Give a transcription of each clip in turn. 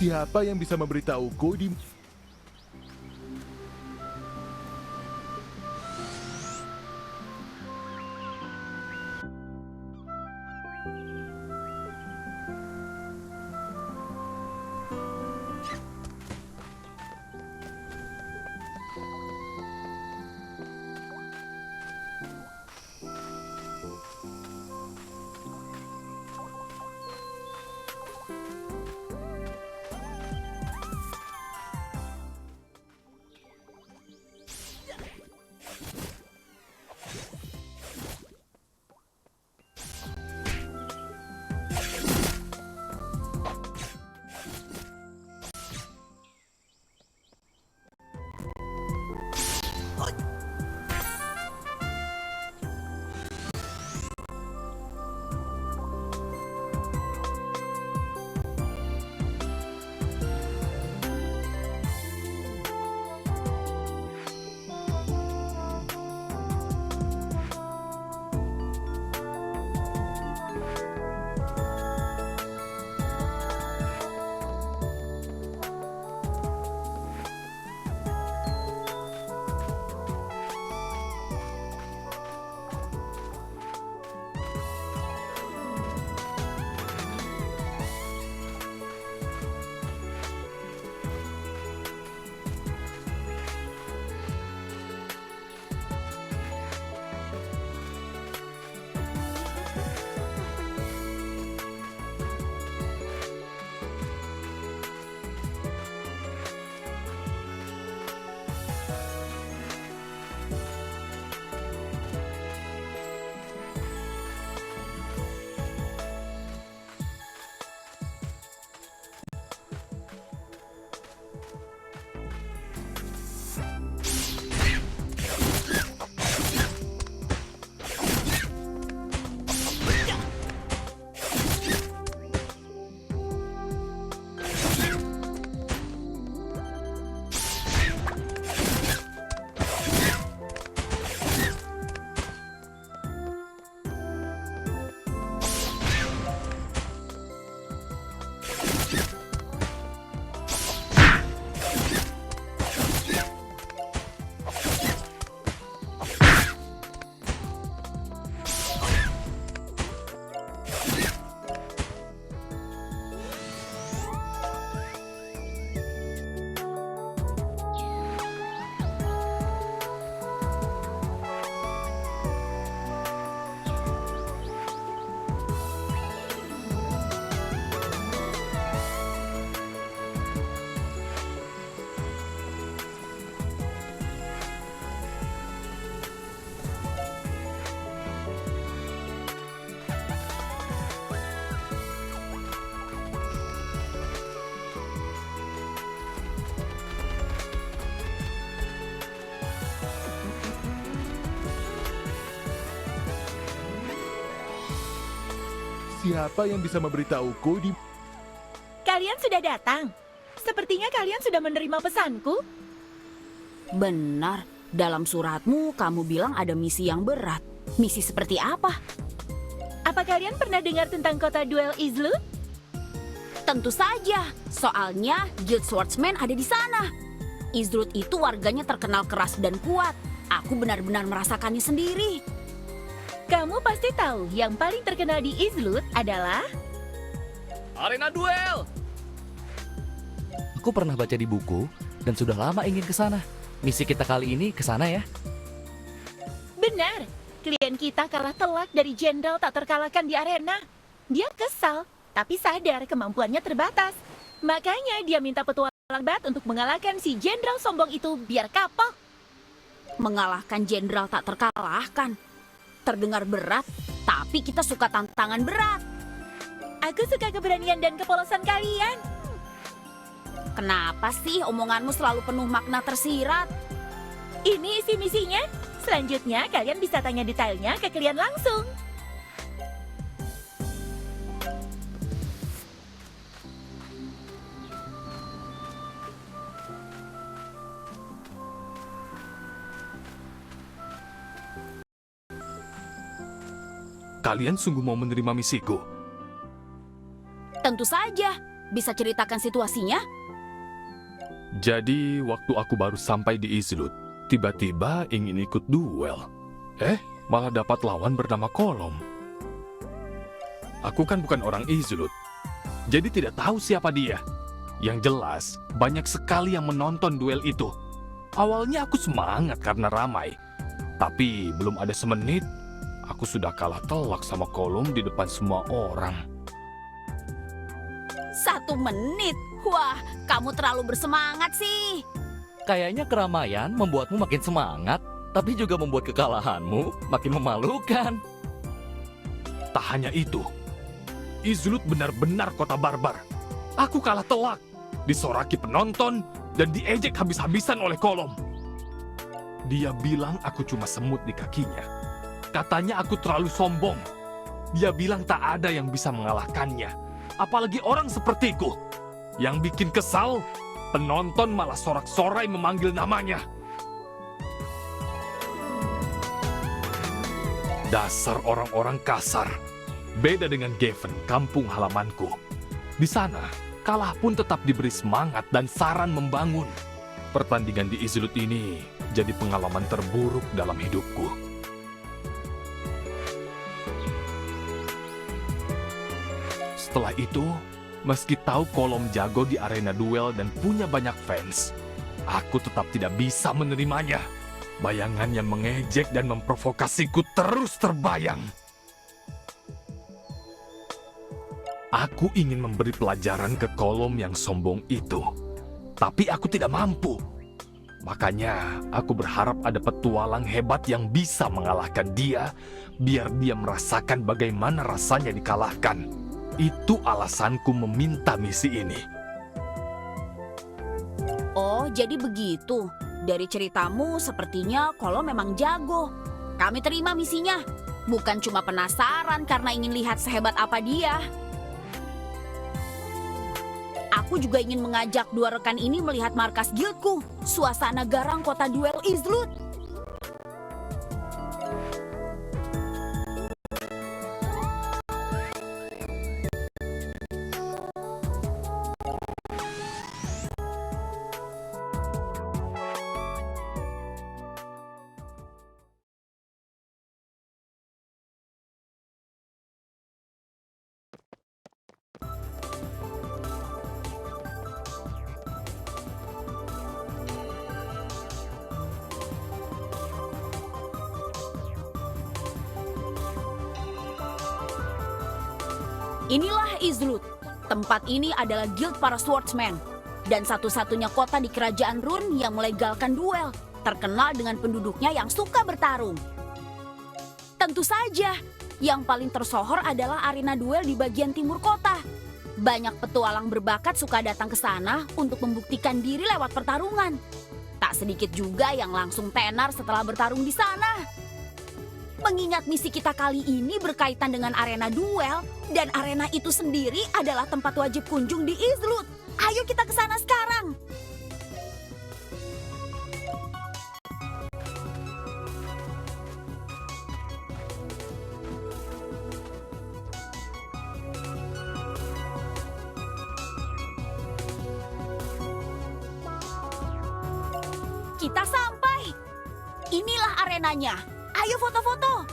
Siapa yang bisa memberitahuku di... Siapa yang bisa memberitahuku di... Kalian sudah datang. Sepertinya kalian sudah menerima pesanku. Benar, dalam suratmu kamu bilang ada misi yang berat. Misi seperti apa? Apa kalian pernah dengar tentang kota duel Izlut? Tentu saja, soalnya Guild Swordsman ada di sana. Izlut itu warganya terkenal keras dan kuat. Aku benar-benar merasakannya sendiri. Kamu pasti tahu yang paling terkenal di Izlut adalah... Arena duel! Aku pernah baca di buku dan sudah lama ingin ke sana. Misi kita kali ini ke sana ya. Benar, klien kita kalah telak dari jenderal tak terkalahkan di arena. Dia kesal, tapi sadar kemampuannya terbatas. Makanya dia minta petualang Bat untuk mengalahkan si jenderal sombong itu biar kapok. Mengalahkan jenderal tak terkalahkan. Terdengar berat, tapi kita suka tantangan berat. Aku suka keberanian dan kepolosan kalian. Kenapa sih omonganmu selalu penuh makna tersirat? Ini isi misinya. Selanjutnya kalian bisa tanya detailnya ke klien langsung. Kalian sungguh mau menerima misiku? Tentu saja. Bisa ceritakan situasinya? Jadi, waktu aku baru sampai di Izlut, tiba-tiba ingin ikut duel. Malah dapat lawan bernama Kolom. Aku kan bukan orang Izlut, jadi tidak tahu siapa dia. Yang jelas, banyak sekali yang menonton duel itu. Awalnya aku semangat karena ramai. Tapi belum ada semenit, aku sudah kalah telak sama Kolom di depan semua orang. 1 menit? Wah, kamu terlalu bersemangat sih. Kayaknya keramaian membuatmu makin semangat, tapi juga membuat kekalahanmu makin memalukan. Tak hanya itu, Izlut benar-benar kota barbar. Aku kalah telak, disoraki penonton, dan diejek habis-habisan oleh Kolom. Dia bilang aku cuma semut di kakinya. Katanya aku terlalu sombong. Dia bilang tak ada yang bisa mengalahkannya, apalagi orang sepertiku. Yang bikin kesal, penonton malah sorak-sorai memanggil namanya. Dasar orang-orang kasar. Beda dengan Gavin, kampung halamanku. Di sana, kalah pun tetap diberi semangat dan saran membangun. Pertandingan di Izlut ini jadi pengalaman terburuk dalam hidupku. Setelah itu, meski tahu Kolom jago di arena duel dan punya banyak fans, aku tetap tidak bisa menerimanya. Bayangannya mengejek dan memprovokasiku terus terbayang. Aku ingin memberi pelajaran ke Kolom yang sombong itu, tapi aku tidak mampu. Makanya, aku berharap ada petualang hebat yang bisa mengalahkan dia, biar dia merasakan bagaimana rasanya dikalahkan. Itu alasanku meminta misi ini. Oh, jadi begitu. Dari ceritamu, sepertinya Kolom memang jago. Kami terima misinya. Bukan cuma penasaran karena ingin lihat sehebat apa dia. Aku juga ingin mengajak 2 rekan ini melihat markas guildku, suasana garang kota duel Izlut. Inilah Izlut. Tempat ini adalah guild para swordsman dan satu-satunya kota di kerajaan Run yang melegalkan duel, terkenal dengan penduduknya yang suka bertarung. Tentu saja, yang paling tersohor adalah arena duel di bagian timur kota. Banyak petualang berbakat suka datang ke sana untuk membuktikan diri lewat pertarungan. Tak sedikit juga yang langsung tenar setelah bertarung di sana. Mengingat misi kita kali ini berkaitan dengan arena duel, dan arena itu sendiri adalah tempat wajib kunjung di Izlut. Ayo kita ke sana sekarang. Kita sampai. Inilah arenanya. Ayo foto-foto.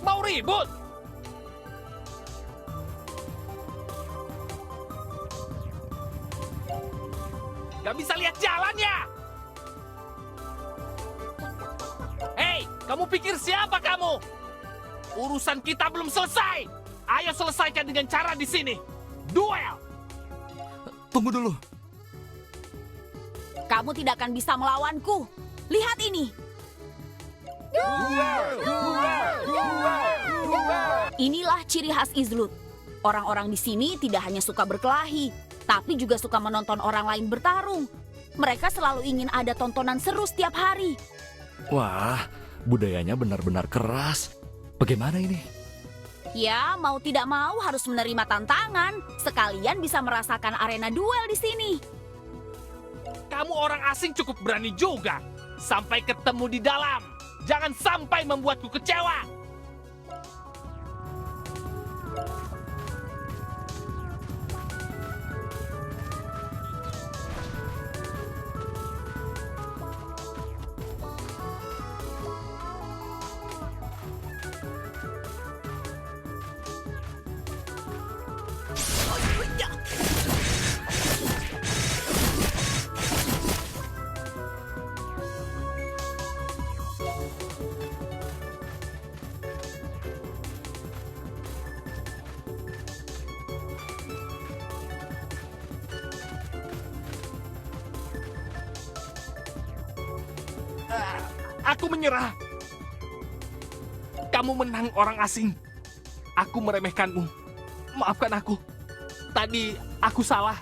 mau ribut? Gak bisa lihat jalannya. Hei, kamu pikir siapa kamu? Urusan kita belum selesai. Ayo selesaikan dengan cara di sini. Duel. Tunggu dulu. Kamu tidak akan bisa melawanku. Lihat ini. Inilah ciri khas Izlut. Orang-orang di sini tidak hanya suka berkelahi, tapi juga suka menonton orang lain bertarung. Mereka selalu ingin ada tontonan seru setiap hari. Wah, budayanya benar-benar keras. Bagaimana ini? Ya, mau tidak mau harus menerima tantangan. Sekalian bisa merasakan arena duel di sini. Kamu orang asing cukup berani juga. Sampai ketemu di dalam. Jangan sampai membuatku kecewa. Aku menyerah. Kamu menang, orang asing. Aku meremehkanmu. Maafkan aku. Tadi aku salah.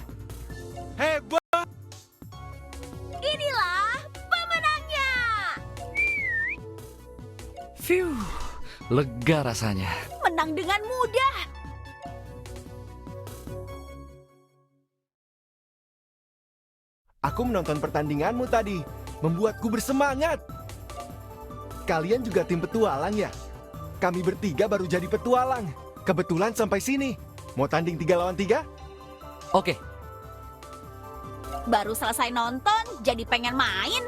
Hebat! Inilah pemenangnya. Phew, lega rasanya. Menang dengan mudah. Aku menonton pertandinganmu tadi, membuatku bersemangat. Kalian juga tim petualang ya? Kami bertiga baru jadi petualang. Kebetulan sampai sini. Mau tanding 3 lawan 3? Oke, Baru selesai nonton, jadi pengen main.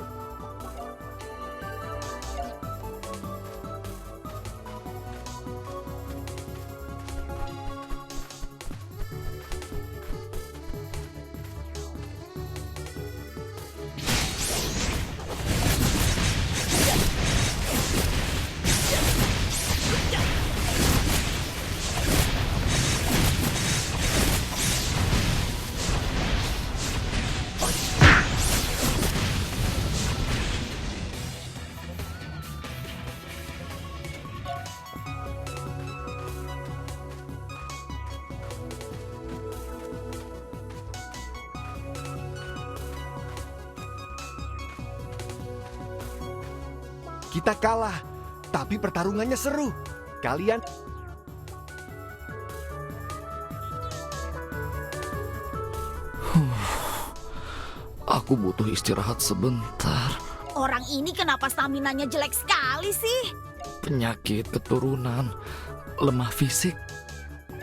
Kita kalah, tapi pertarungannya seru. Kalian aku butuh istirahat sebentar. Orang ini kenapa staminanya jelek sekali sih? Penyakit keturunan, lemah fisik.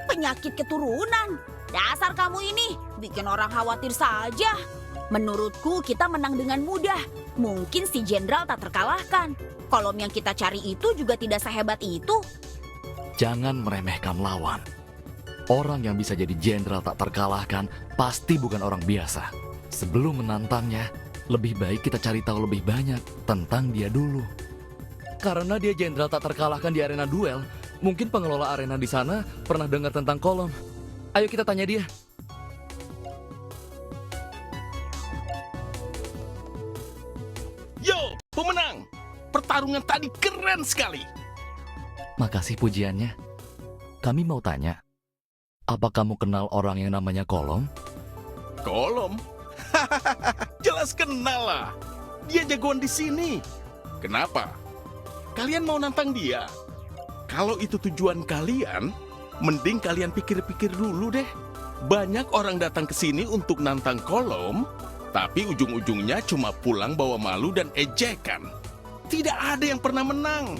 Penyakit keturunan. Dasar kamu ini, bikin orang khawatir saja. Menurutku kita menang dengan mudah. Mungkin si jenderal tak terkalahkan. Kolom yang kita cari itu juga tidak sehebat itu. Jangan meremehkan lawan. Orang yang bisa jadi jenderal tak terkalahkan pasti bukan orang biasa. Sebelum menantangnya, lebih baik kita cari tahu lebih banyak tentang dia dulu. Karena dia jenderal tak terkalahkan di arena duel, mungkin pengelola arena di sana pernah dengar tentang kolom. Ayo kita tanya dia. Yo, pemenang! Pertarungan tadi keren sekali. Makasih pujiannya. Kami mau tanya, apa kamu kenal orang yang namanya Kolom? Kolom? Jelas kenal lah. Dia jagoan di sini. Kenapa? Kalian mau nantang dia? Kalau itu tujuan kalian, mending kalian pikir-pikir dulu deh. Banyak orang datang ke sini untuk nantang Kolom, tapi ujung-ujungnya cuma pulang bawa malu dan ejekan. Tidak ada yang pernah menang.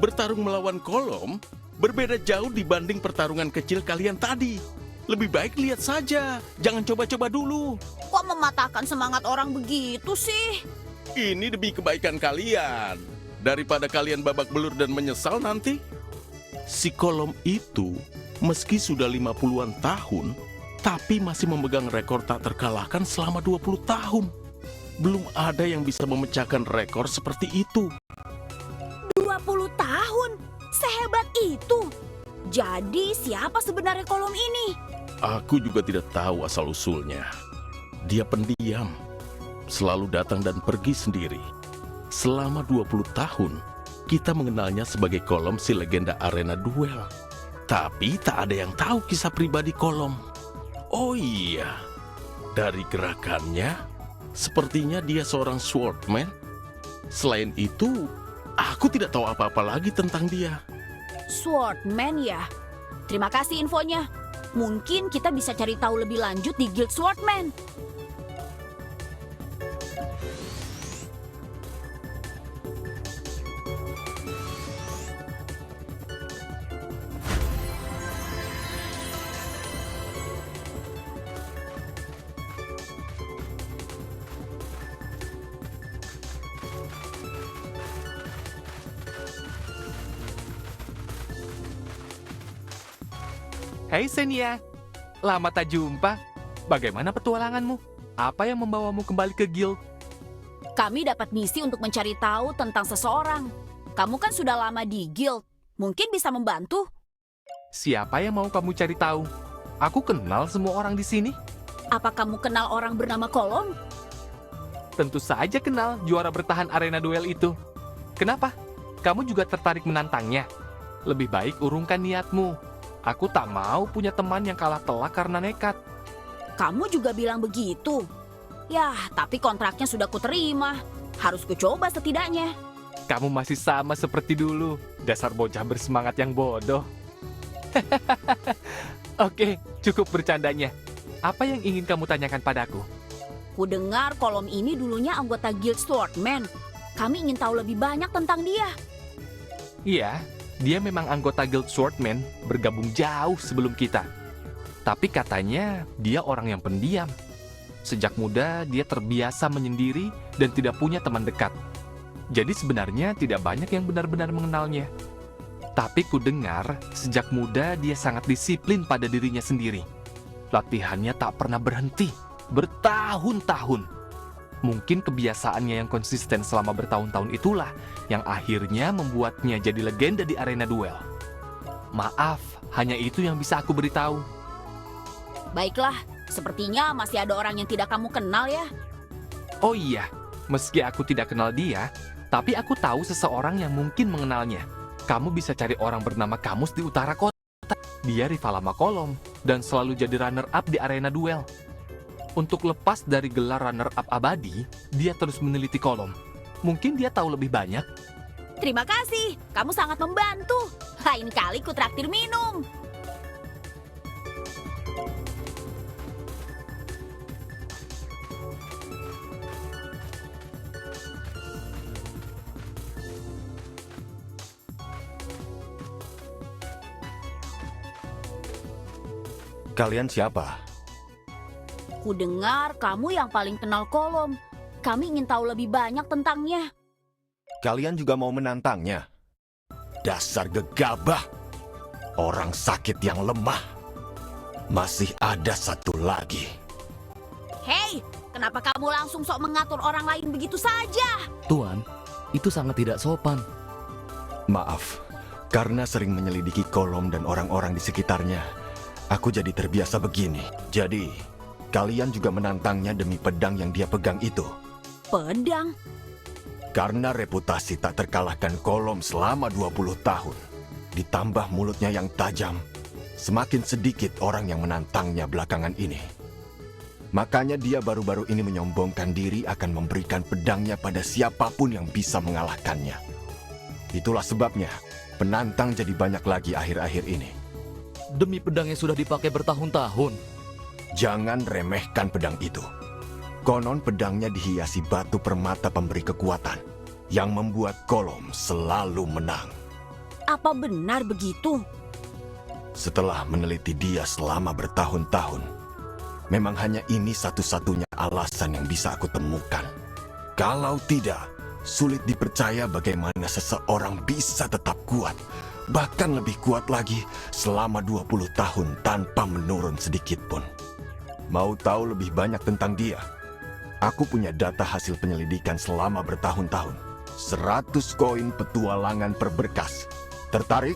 Bertarung melawan Kolom berbeda jauh dibanding pertarungan kecil kalian tadi. Lebih baik lihat saja, jangan coba-coba dulu. Kok mematahkan semangat orang begitu sih? Ini demi kebaikan kalian. Daripada kalian babak belur dan menyesal nanti. Si Kolom itu, meski sudah 50-an tahun, tapi masih memegang rekor tak terkalahkan selama 20 tahun. Belum ada yang bisa memecahkan rekor seperti itu. 20 tahun? Sehebat itu? Jadi siapa sebenarnya Kolom ini? Aku juga tidak tahu asal-usulnya. Dia pendiam, selalu datang dan pergi sendiri. Selama 20 tahun, kita mengenalnya sebagai Kolom si legenda arena duel. Tapi tak ada yang tahu kisah pribadi Kolom. Oh iya, dari gerakannya, sepertinya dia seorang swordman. Selain itu, aku tidak tahu apa-apa lagi tentang dia. Swordman ya? Terima kasih infonya. Mungkin kita bisa cari tahu lebih lanjut di Guild Swordman. Hei Xenia, lama tak jumpa. Bagaimana petualanganmu? Apa yang membawamu kembali ke guild? Kami dapat misi untuk mencari tahu tentang seseorang. Kamu kan sudah lama di guild. Mungkin bisa membantu? Siapa yang mau kamu cari tahu? Aku kenal semua orang di sini. Apa kamu kenal orang bernama Kolom? Tentu saja kenal juara bertahan arena duel itu. Kenapa? Kamu juga tertarik menantangnya? Lebih baik urungkan niatmu. Aku tak mau punya teman yang kalah telak karena nekat. Kamu juga bilang begitu. Yah, tapi kontraknya sudah kuterima. Harus kucoba setidaknya. Kamu masih sama seperti dulu. Dasar bocah bersemangat yang bodoh. Oke, cukup bercandanya. Apa yang ingin kamu tanyakan padaku? Ku dengar Kolom ini dulunya anggota Guild Swordman. Kami ingin tahu lebih banyak tentang dia. Iya, dia memang anggota Guild Swordman, bergabung jauh sebelum kita. Tapi katanya dia orang yang pendiam. Sejak muda dia terbiasa menyendiri dan tidak punya teman dekat. Jadi sebenarnya tidak banyak yang benar-benar mengenalnya. Tapi ku dengar sejak muda dia sangat disiplin pada dirinya sendiri. Latihannya tak pernah berhenti, bertahun-tahun. Mungkin kebiasaannya yang konsisten selama bertahun-tahun itulah yang akhirnya membuatnya jadi legenda di arena duel. Maaf, hanya itu yang bisa aku beritahu. Baiklah, sepertinya masih ada orang yang tidak kamu kenal ya. Oh iya, meski aku tidak kenal dia, tapi aku tahu seseorang yang mungkin mengenalnya. Kamu bisa cari orang bernama Kamus di utara kota. Dia rival sama Kolom dan selalu jadi runner-up di arena duel. Untuk lepas dari gelar runner-up abadi, dia terus meneliti Kolom. Mungkin dia tahu lebih banyak. Terima kasih, kamu sangat membantu. Lain kali ku traktir minum. Kalian siapa? Ku dengar kamu yang paling kenal Kolom. Kami ingin tahu lebih banyak tentangnya. Kalian juga mau menantangnya? Dasar gegabah. Orang sakit yang lemah. Masih ada satu lagi. Hei, kenapa kamu langsung sok mengatur orang lain begitu saja? Tuan, itu sangat tidak sopan. Maaf, karena sering menyelidiki Kolom dan orang-orang di sekitarnya, aku jadi terbiasa begini. Jadi, kalian juga menantangnya demi pedang yang dia pegang itu. Pedang? Karena reputasi tak terkalahkan Kolom selama 20 tahun, ditambah mulutnya yang tajam, semakin sedikit orang yang menantangnya belakangan ini. Makanya dia baru-baru ini menyombongkan diri akan memberikan pedangnya pada siapapun yang bisa mengalahkannya. Itulah sebabnya penantang jadi banyak lagi akhir-akhir ini. Demi pedang yang sudah dipakai bertahun-tahun. Jangan remehkan pedang itu. Konon pedangnya dihiasi batu permata pemberi kekuatan yang membuat Kolom selalu menang. Apa benar begitu? Setelah meneliti dia selama bertahun-tahun, memang hanya ini satu-satunya alasan yang bisa aku temukan. Kalau tidak, sulit dipercaya bagaimana seseorang bisa tetap kuat bahkan lebih kuat lagi selama 20 tahun tanpa menurun sedikit pun. Mau tahu lebih banyak tentang dia? Aku punya data hasil penyelidikan selama bertahun-tahun. 100 koin petualangan per berkas. Tertarik?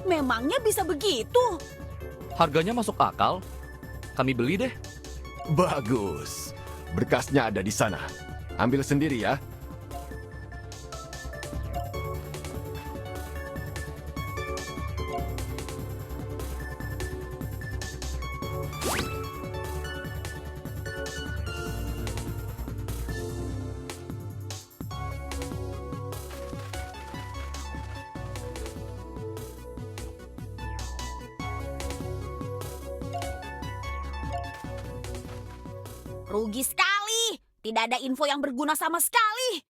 Memangnya bisa begitu? Harganya masuk akal. Kami beli deh. Bagus. Berkasnya ada di sana. Ambil sendiri ya. Rugi sekali. Tidak ada info yang berguna sama sekali.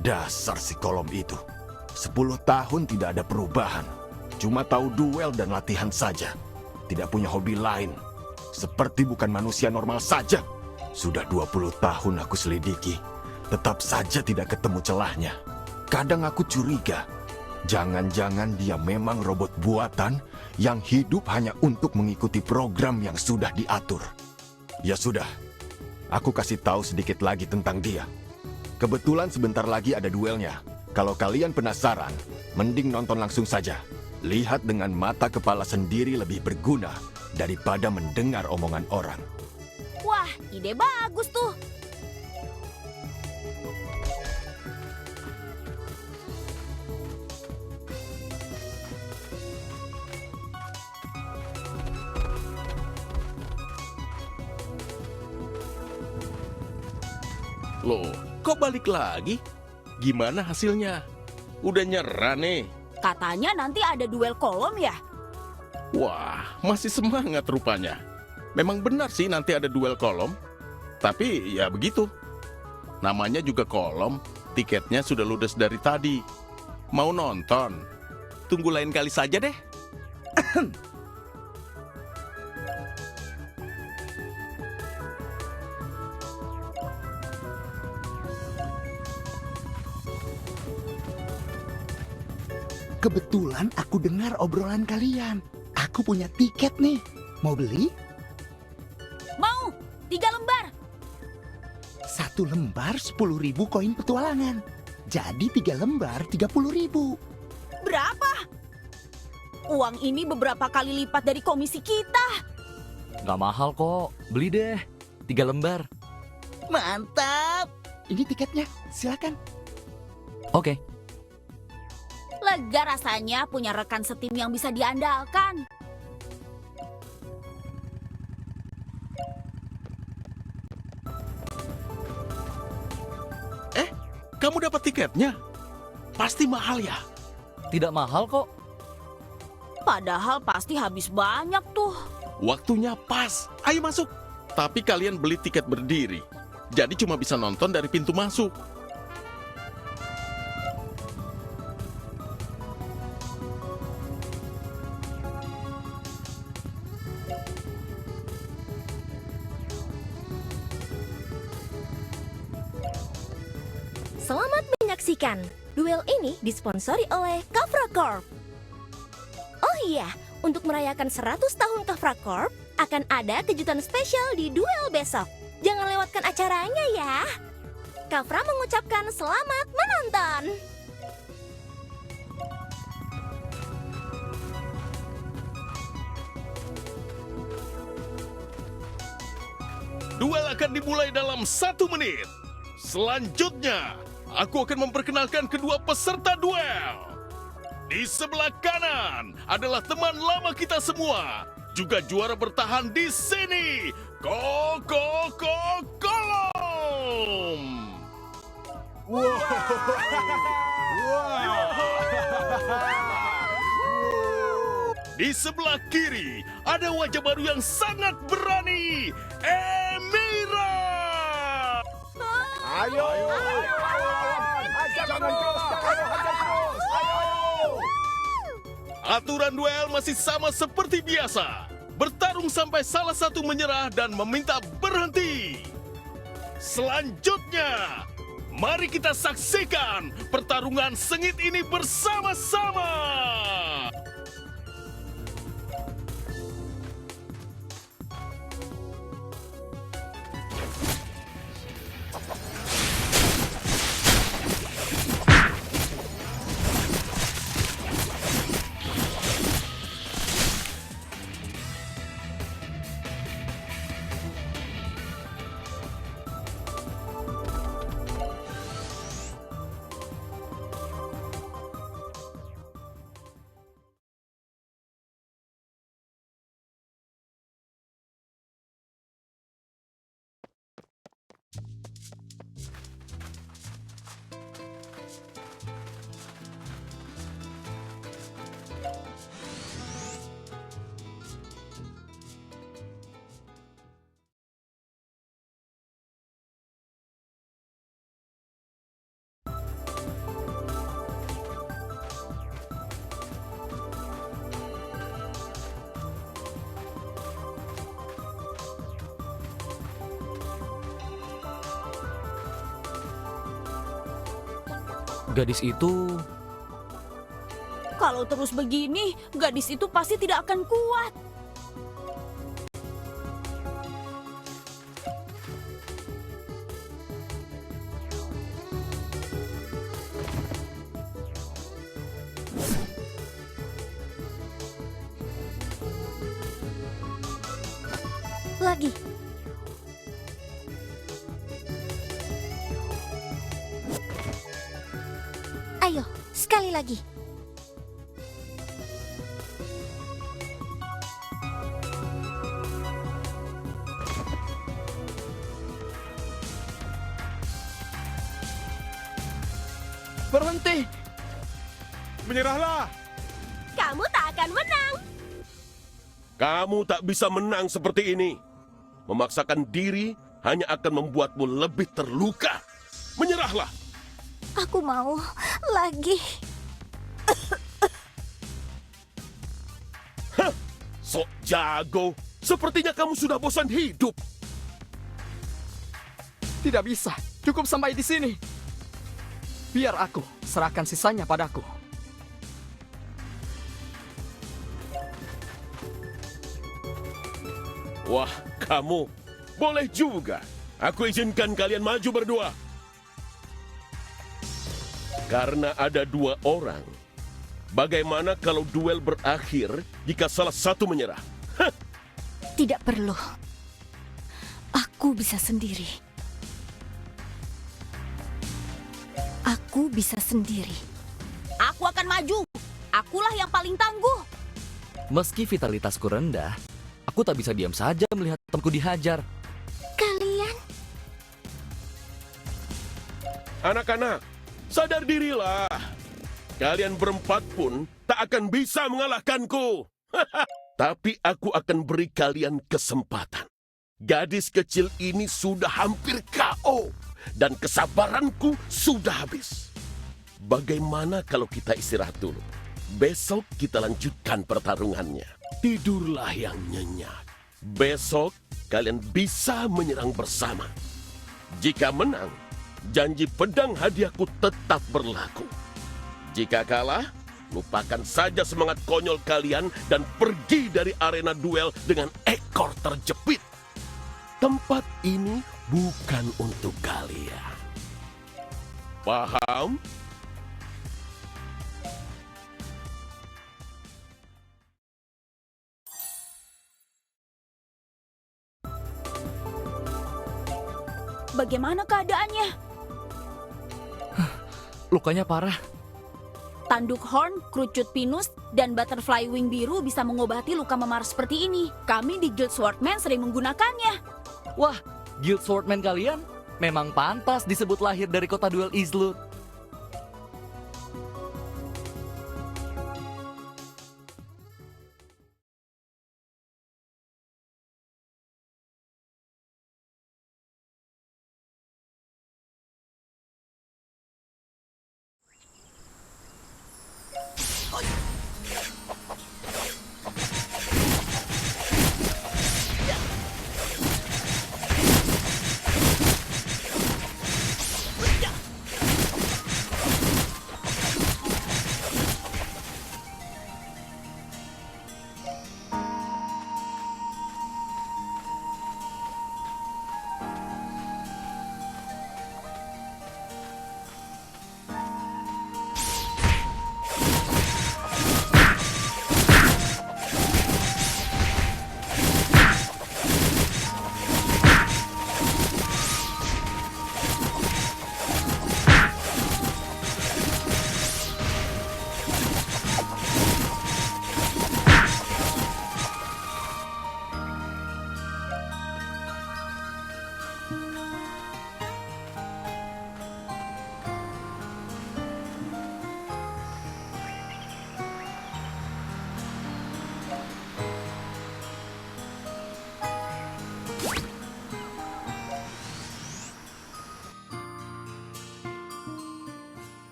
Dasar si kolom itu. 10 tahun tidak ada perubahan. Cuma tahu duel dan latihan saja. Tidak punya hobi lain. Seperti bukan manusia normal saja. Sudah 20 tahun aku selidiki. Tetap saja tidak ketemu celahnya. Kadang aku curiga. Jangan-jangan dia memang robot buatan yang hidup hanya untuk mengikuti program yang sudah diatur. Ya sudah. Aku kasih tahu sedikit lagi tentang dia. Kebetulan sebentar lagi ada duelnya. Kalau kalian penasaran, mending nonton langsung saja. Lihat dengan mata kepala sendiri lebih berguna daripada mendengar omongan orang. Wah, ide bagus tuh. Loh, kok balik lagi? Gimana hasilnya? Udah nyerah nih? Katanya nanti ada duel kolom ya? Wah, masih semangat rupanya. Memang benar sih nanti ada duel kolom. Tapi ya begitu. Namanya juga kolom, tiketnya sudah ludes dari tadi. Mau nonton? Tunggu lain kali saja deh. Kebetulan aku dengar obrolan kalian. Aku punya tiket nih. Mau beli? Mau, 3 lembar. 1 lembar 10.000 koin petualangan. Jadi 3 lembar 30.000. Berapa? Uang ini beberapa kali lipat dari komisi kita. Nggak mahal kok. Beli deh. 3 lembar. Mantap. Ini tiketnya, silakan. Oke. Lega rasanya punya rekan setim yang bisa diandalkan. Kamu dapat tiketnya? Pasti mahal ya? Tidak mahal kok. Padahal pasti habis banyak tuh. Waktunya pas. Ayo masuk. Tapi kalian beli tiket berdiri. Jadi cuma bisa nonton dari pintu masuk. Selamat menyaksikan. Duel ini disponsori oleh Kafra Corp. Oh iya, untuk merayakan 100 tahun Kafra Corp, akan ada kejutan spesial di duel besok. Jangan lewatkan acaranya ya. Kafra mengucapkan selamat menonton. Duel akan dimulai dalam 1 menit. Selanjutnya, aku akan memperkenalkan kedua peserta duel. Di sebelah kanan adalah teman lama kita semua, juga juara bertahan di sini, Kolom. Di sebelah kiri ada wajah baru yang sangat berani, Emira. Ayo. Jangan terus. Aturan duel masih sama seperti biasa. Bertarung sampai salah satu menyerah dan meminta berhenti. Selanjutnya, mari kita saksikan pertarungan sengit ini bersama-sama. Gadis itu Kalau terus begini, gadis itu pasti tidak akan kuat. Lagi. Ayo, sekali lagi. Berhenti! Menyerahlah! Kamu tak akan menang. Kamu tak bisa menang seperti ini. Memaksakan diri hanya akan membuatmu lebih terluka. Menyerahlah! Aku mau lagi. Hah, sok jago. Sepertinya kamu sudah bosan hidup. Tidak bisa, cukup sampai di sini. Biar aku serahkan sisanya padaku. Wah, kamu. Boleh juga. Aku izinkan kalian maju berdua. Karena ada dua orang. Bagaimana kalau duel berakhir jika salah satu menyerah? Hah, Tidak perlu. Aku bisa sendiri. Aku bisa sendiri. Aku akan maju. Akulah yang paling tangguh. meski vitalitasku rendah, aku tak bisa diam saja melihat temanku dihajar. Kalian anak-anak, sadar dirilah. Kalian berempat pun tak akan bisa mengalahkanku. Tapi aku akan beri kalian kesempatan. Gadis kecil ini sudah hampir KO. Dan kesabaranku sudah habis. Bagaimana kalau kita istirahat dulu? Besok kita lanjutkan pertarungannya. Tidurlah yang nyenyak. Besok kalian bisa menyerang bersama. Jika menang, janji pedang hadiahku tetap berlaku. Jika kalah, lupakan saja semangat konyol kalian dan pergi dari arena duel dengan ekor terjepit. Tempat ini bukan untuk kalian. Paham? Bagaimana keadaannya? Lukanya parah. Tanduk horn, kerucut pinus, dan butterfly wing biru bisa mengobati luka memar seperti ini. Kami di Guild Swordman sering menggunakannya. Wah, Guild Swordman kalian memang pantas disebut lahir dari kota duel Izlut.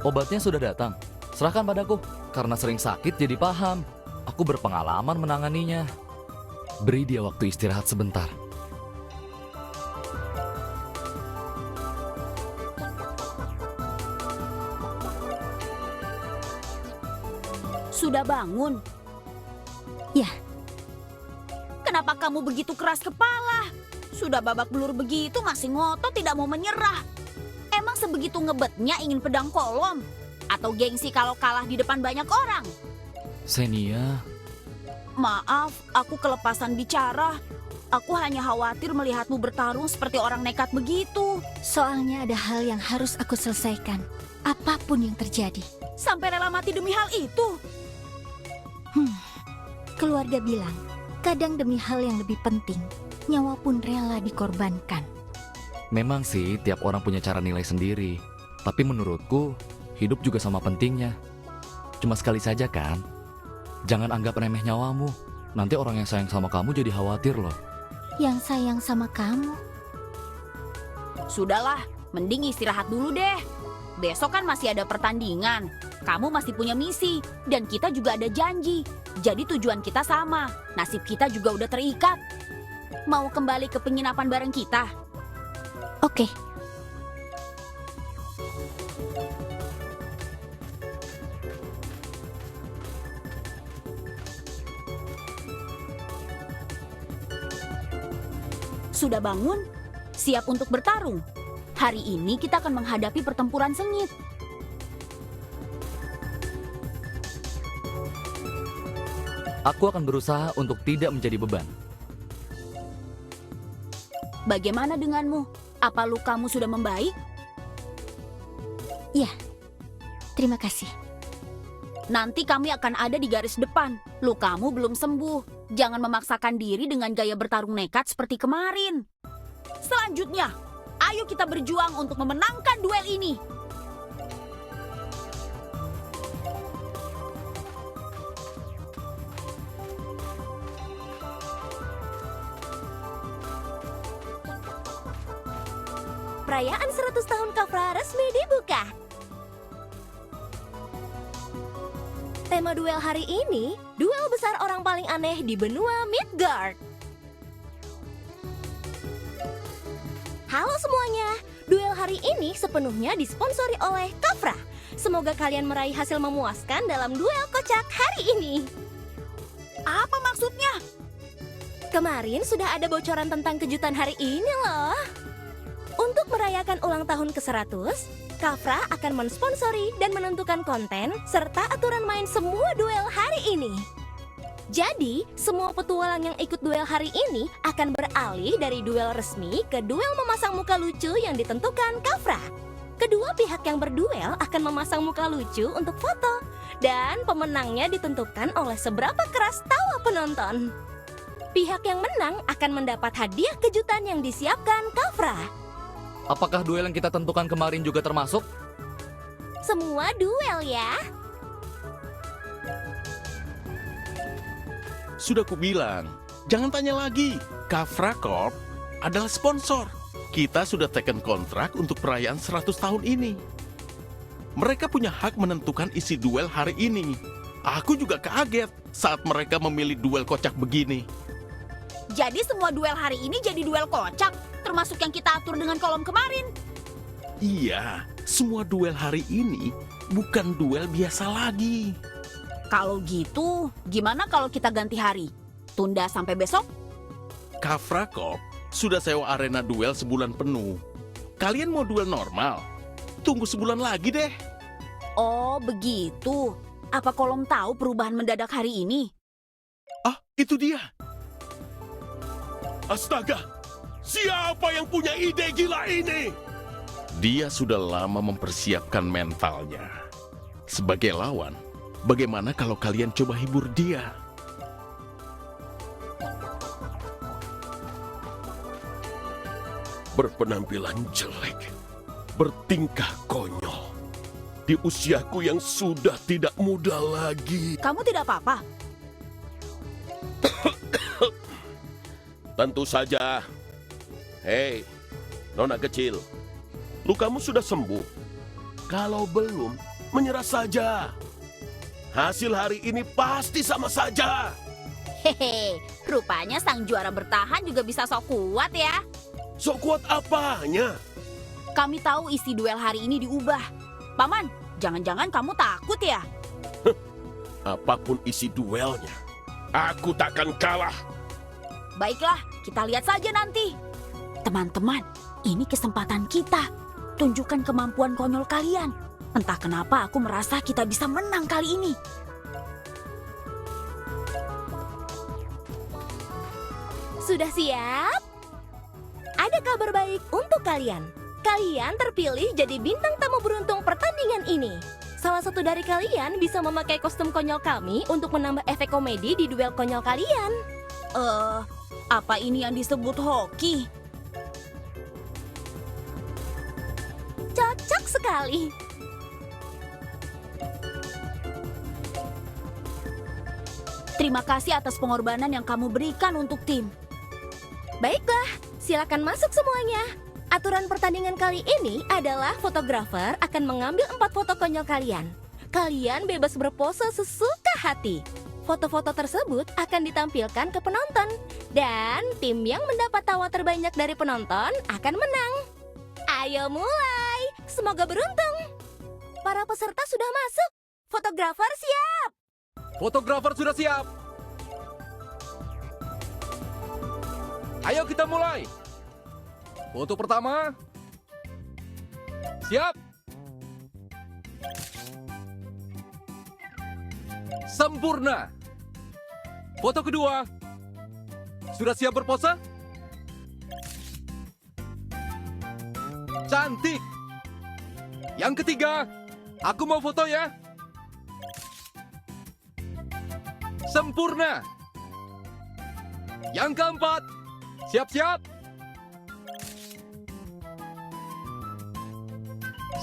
Obatnya sudah datang. Serahkan padaku. Karena sering sakit jadi paham. Aku berpengalaman menanganinya. Beri dia waktu istirahat sebentar. Sudah bangun? Ya. Kenapa kamu begitu keras kepala? Sudah babak belur begitu masih ngotot tidak mau menyerah. Emang sebegitu ngebetnya ingin pedang kolom? Atau gengsi kalau kalah di depan banyak orang? Xenia, Maaf, aku kelepasan bicara. Aku hanya khawatir melihatmu bertarung seperti orang nekat begitu. Soalnya ada hal yang harus aku selesaikan. Apapun yang terjadi. Sampai rela mati demi hal itu. Keluarga bilang, kadang demi hal yang lebih penting, nyawa pun rela dikorbankan. memang sih tiap orang punya cara nilai sendiri. Tapi menurutku, hidup juga sama pentingnya. Cuma sekali saja kan? Jangan anggap remeh nyawamu. Nanti orang yang sayang sama kamu jadi khawatir loh. Yang sayang sama kamu? Sudahlah, mending istirahat dulu deh. Besok kan masih ada pertandingan. Kamu masih punya misi, dan kita juga ada janji. Jadi tujuan kita sama, nasib kita juga udah terikat. Mau kembali ke penginapan bareng kita? Oke. Sudah bangun? Siap untuk bertarung? Hari ini kita akan menghadapi pertempuran sengit. Aku akan berusaha untuk tidak menjadi beban. Bagaimana denganmu? Apa lukamu sudah membaik? Ya, terima kasih. Nanti kami akan ada di garis depan. Lukamu belum sembuh. Jangan memaksakan diri dengan gaya bertarung nekat seperti kemarin. Selanjutnya, ayo kita berjuang untuk memenangkan duel ini. Perayaan 100 tahun Kafra resmi dibuka. Tema duel hari ini, duel besar orang paling aneh di benua Midgard. Halo semuanya, duel hari ini sepenuhnya disponsori oleh Kafra. Semoga kalian meraih hasil memuaskan dalam duel kocak hari ini. Apa maksudnya? Kemarin sudah ada bocoran tentang kejutan hari ini loh. Untuk merayakan ulang tahun ke-100, Kafra akan mensponsori dan menentukan konten serta aturan main semua duel hari ini. Jadi, semua petualang yang ikut duel hari ini akan beralih dari duel resmi ke duel memasang muka lucu yang ditentukan Kafra. Kedua pihak yang berduel akan memasang muka lucu untuk foto, dan pemenangnya ditentukan oleh seberapa keras tawa penonton. Pihak yang menang akan mendapat hadiah kejutan yang disiapkan Kafra. Apakah duel yang kita tentukan kemarin juga termasuk? Semua duel ya. Sudah kubilang, jangan tanya lagi. Kafra Corp adalah sponsor. Kita sudah teken kontrak untuk perayaan 100 tahun ini. Mereka punya hak menentukan isi duel hari ini. Aku juga kaget saat mereka memilih duel kocak begini. Jadi semua duel hari ini jadi duel kocak, termasuk yang kita atur dengan kolom kemarin. Iya, semua duel hari ini bukan duel biasa lagi. Kalau gitu, gimana kalau kita ganti hari? Tunda sampai besok? Kafra Corp sudah sewa arena duel sebulan penuh. Kalian mau duel normal? Tunggu sebulan lagi deh. Oh, begitu. Apa kolom tahu perubahan mendadak hari ini? Ah, itu dia. Astaga, siapa yang punya ide gila ini? Dia sudah lama mempersiapkan mentalnya. Sebagai lawan, bagaimana kalau kalian coba hibur dia? Berpenampilan jelek, bertingkah konyol. Di usiaku yang sudah tidak muda lagi. Kamu tidak apa-apa? Tentu saja. Hei, nona kecil. Lukamu sudah sembuh? Kalau belum, menyerah saja. Hasil hari ini pasti sama saja. Hehe, rupanya sang juara bertahan juga bisa sok kuat ya. Sok kuat apanya? Kami tahu isi duel hari ini diubah. Paman, jangan-jangan kamu takut ya? Apapun isi duelnya, aku takkan kalah. Baiklah, kita lihat saja nanti. Teman-teman, ini kesempatan kita. Tunjukkan kemampuan konyol kalian. Entah kenapa aku merasa kita bisa menang kali ini. Sudah siap? Ada kabar baik untuk kalian. Kalian terpilih jadi bintang tamu beruntung pertandingan ini. Salah satu dari kalian bisa memakai kostum konyol kami untuk menambah efek komedi di duel konyol kalian. Apa ini yang disebut hoki? Cocok sekali. Terima kasih atas pengorbanan yang kamu berikan untuk tim. Baiklah, silakan masuk semuanya. Aturan pertandingan kali ini adalah fotografer akan mengambil 4 foto konyol kalian. Kalian bebas berpose sesuka hati. Foto-foto tersebut akan ditampilkan ke penonton. Dan tim yang mendapat tawa terbanyak dari penonton akan menang. Ayo mulai, semoga beruntung. Para peserta sudah masuk. Fotografer siap. Fotografer sudah siap. Ayo kita mulai. Foto pertama. Siap. Sempurna. Foto kedua. Sudah siap berpose? Cantik. Yang ketiga, aku mau foto ya. Sempurna. Yang keempat, siap-siap.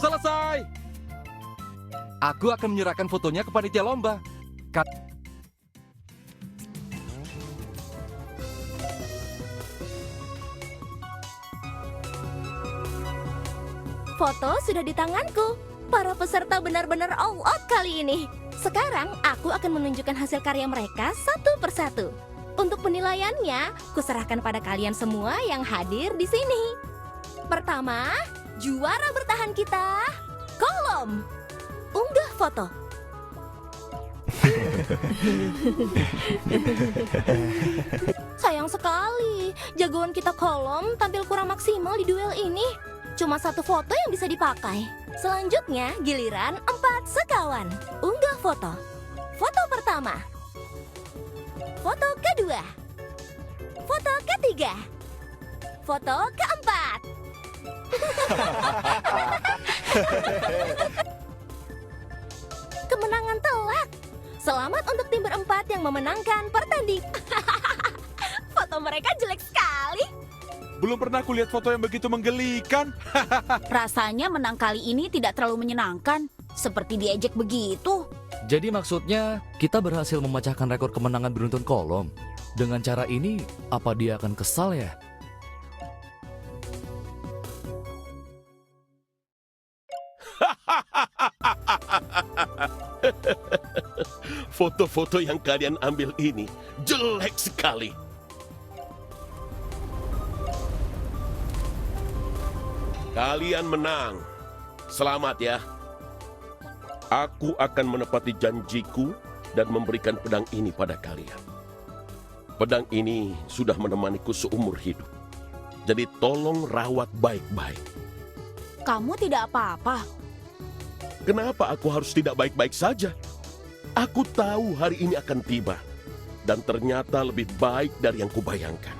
Selesai. Aku akan menyerahkan fotonya ke panitia lomba. Foto sudah di tanganku. Para peserta benar-benar all out kali ini. Sekarang aku akan menunjukkan hasil karya mereka satu persatu. Untuk penilaiannya, kuserahkan pada kalian semua yang hadir di sini. Pertama, juara bertahan kita, Kolom. Unggah foto. Sayang sekali, jagoan kita Kolom tampil kurang maksimal di duel ini. Cuma satu foto yang bisa dipakai. Selanjutnya, giliran 4 sekawan. Unggah foto. Foto pertama. Foto kedua. Foto ketiga. Foto keempat. Kemenangan telak. Selamat untuk tim berempat yang memenangkan pertandingan. Foto mereka jelek sekali. Belum pernah kulihat foto yang begitu menggelikan. Rasanya menang kali ini tidak terlalu menyenangkan. Seperti diejek begitu. Jadi maksudnya kita berhasil memecahkan rekor kemenangan beruntun Kolom. Dengan cara ini, apa dia akan kesal ya? Foto-foto yang kalian ambil ini jelek sekali. Kalian menang. Selamat ya. Aku akan menepati janjiku dan memberikan pedang ini pada kalian. Pedang ini sudah menemaniku seumur hidup. Jadi tolong rawat baik-baik. Kamu tidak apa-apa. Kenapa aku harus tidak baik-baik saja? Aku tahu hari ini akan tiba. Dan ternyata lebih baik dari yang kubayangkan.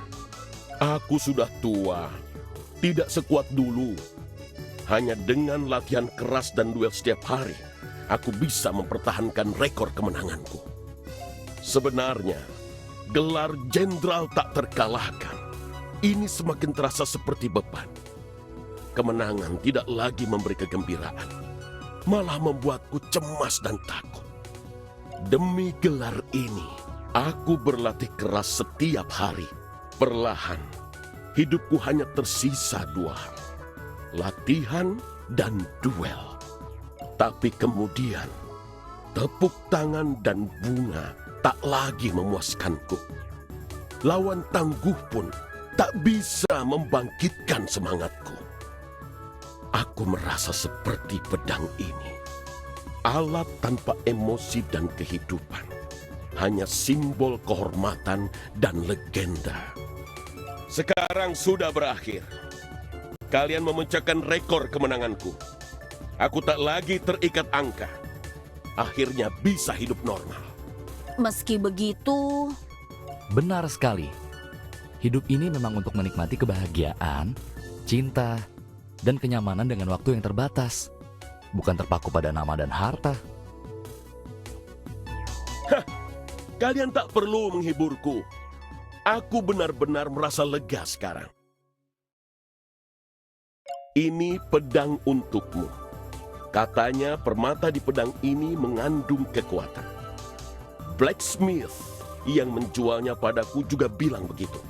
Aku sudah tua. Tidak sekuat dulu. Hanya dengan latihan keras dan duel setiap hari, aku bisa mempertahankan rekor kemenanganku. Sebenarnya, gelar jenderal tak terkalahkan. Ini semakin terasa seperti beban. Kemenangan tidak lagi memberi kegembiraan, malah membuatku cemas dan takut. Demi gelar ini, aku berlatih keras setiap hari. Perlahan, hidupku hanya tersisa 2 hal. Latihan dan duel. Tapi kemudian, tepuk tangan dan bunga tak lagi memuaskanku. Lawan tangguh pun tak bisa membangkitkan semangatku. Aku merasa seperti pedang ini. Alat tanpa emosi dan kehidupan. Hanya simbol kehormatan dan legenda. Sekarang sudah berakhir. Kalian memecahkan rekor kemenanganku. Aku tak lagi terikat angka. Akhirnya bisa hidup normal. Meski begitu, Benar sekali. Hidup ini memang untuk menikmati kebahagiaan, cinta, dan kenyamanan dengan waktu yang terbatas. Bukan terpaku pada nama dan harta. Kalian tak perlu menghiburku. Aku benar-benar merasa lega sekarang. Ini pedang untukmu. Katanya permata di pedang ini mengandung kekuatan. Blacksmith yang menjualnya padaku juga bilang begitu.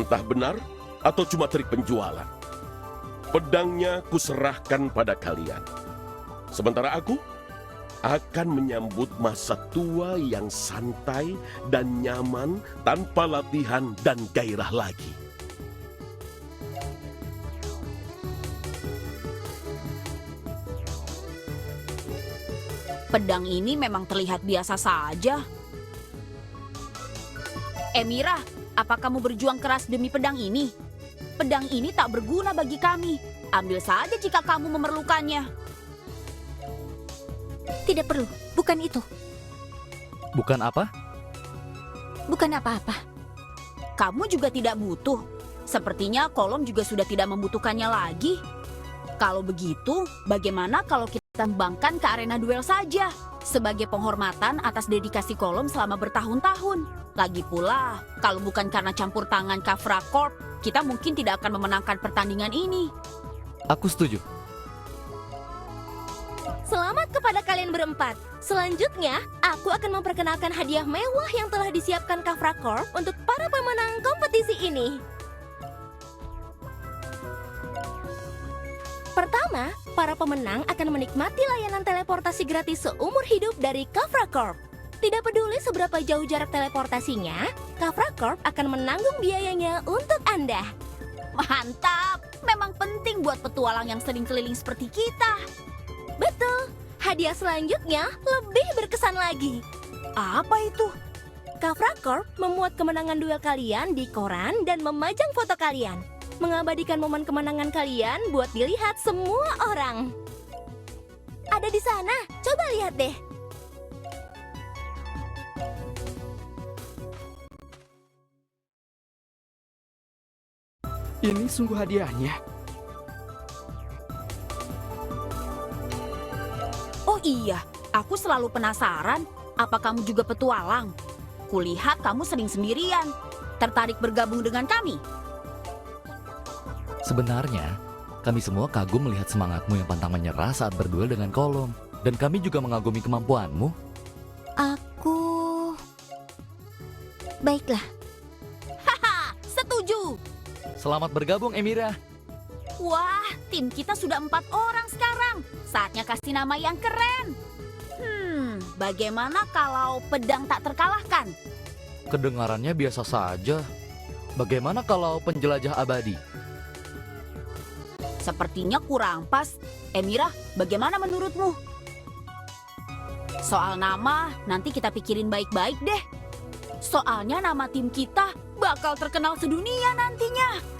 Entah benar atau cuma trik penjualan. Pedangnya kuserahkan pada kalian. Sementara aku akan menyambut masa tua yang santai dan nyaman tanpa latihan dan gairah lagi. pedang ini memang terlihat biasa saja. Emira, apa kamu berjuang keras demi pedang ini? Pedang ini tak berguna bagi kami. Ambil saja jika kamu memerlukannya. Tidak perlu, bukan itu. Bukan apa? Bukan apa-apa. Kamu juga tidak butuh. Sepertinya Kolom juga sudah tidak membutuhkannya lagi. Kalau begitu, bagaimana kalau kita tembangkan ke arena duel saja? Sebagai penghormatan atas dedikasi Kolom selama bertahun-tahun. Lagi pula, kalau bukan karena campur tangan Kafra Corp, kita mungkin tidak akan memenangkan pertandingan ini. Aku setuju. Selamat kepada kalian berempat. Selanjutnya, aku akan memperkenalkan hadiah mewah yang telah disiapkan Kafra Corp untuk para pemenang kompetisi ini. Pertama, para pemenang akan menikmati layanan teleportasi gratis seumur hidup dari Kafra Corp. Tidak peduli seberapa jauh jarak teleportasinya, Kafra Corp akan menanggung biayanya untuk Anda. Mantap! Memang penting buat petualang yang sering keliling seperti kita. Betul, hadiah selanjutnya lebih berkesan lagi. Apa itu? Kafra Corp memuat kemenangan duel kalian di koran dan memajang foto kalian. Mengabadikan momen kemenangan kalian buat dilihat semua orang. Ada di sana, coba lihat deh. Ini sungguh hadiahnya. Oh iya, aku selalu penasaran. Apa kamu juga petualang? Kulihat kamu sering sendirian. Tertarik bergabung dengan kami? Sebenarnya, kami semua kagum melihat semangatmu yang pantang menyerah saat berduel dengan Kolom. Dan kami juga mengagumi kemampuanmu. Baiklah. Haha, setuju. Selamat bergabung, Emira. Wah, tim kita sudah 4 orang sekarang. Saatnya kasih nama yang keren. Bagaimana kalau pedang tak terkalahkan? Kedengarannya biasa saja. Bagaimana kalau penjelajah abadi? Sepertinya kurang pas. Emira, bagaimana menurutmu? Soal nama, nanti kita pikirin baik-baik deh. Soalnya nama tim kita bakal terkenal sedunia nantinya.